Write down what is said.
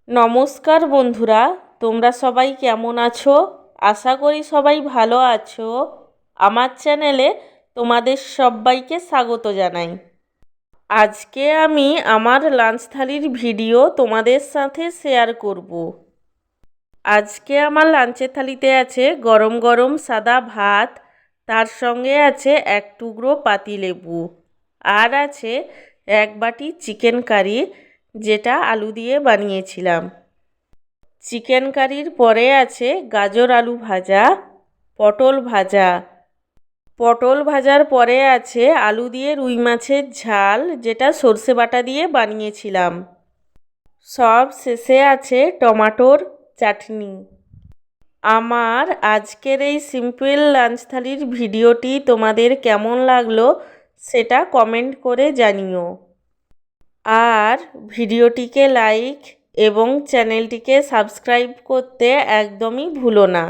নমস্কার বন্ধুরা, তোমরা সবাই কেমন আছো? আশা করি সবাই ভালো আছো। আমার চ্যানেলে তোমাদের সবাইকে স্বাগত জানাই। আজকে আমি আমার লাঞ্চ থালির ভিডিও তোমাদের সাথে শেয়ার করব। আজকে আমার লাঞ্চের থালিতে আছে গরম গরম সাদা ভাত, তার সঙ্গে আছে এক টুকরো পাতিলেবু, আর আছে এক বাটি চিকেন কারি, যেটা আলু দিয়ে বানিয়েছিলাম। চিকেন কারির পরে আছে গাজর আলু ভাজা, পটল ভাজা। পটল ভাজার পরে আছে আলু দিয়ে রুই মাছের ঝাল, যেটা সর্ষে বাটা দিয়ে বানিয়েছিলাম। সব শেষে আছে টমাটোর চাটনি। আমার আজকের এই সিম্পল লাঞ্চ থালির ভিডিওটি তোমাদের কেমন লাগলো সেটা কমেন্ট করে জানিও। আর ভিডিওটিকে লাইক এবং চ্যানেলটিকে সাবস্ক্রাইব করতে একদমই ভুলো না।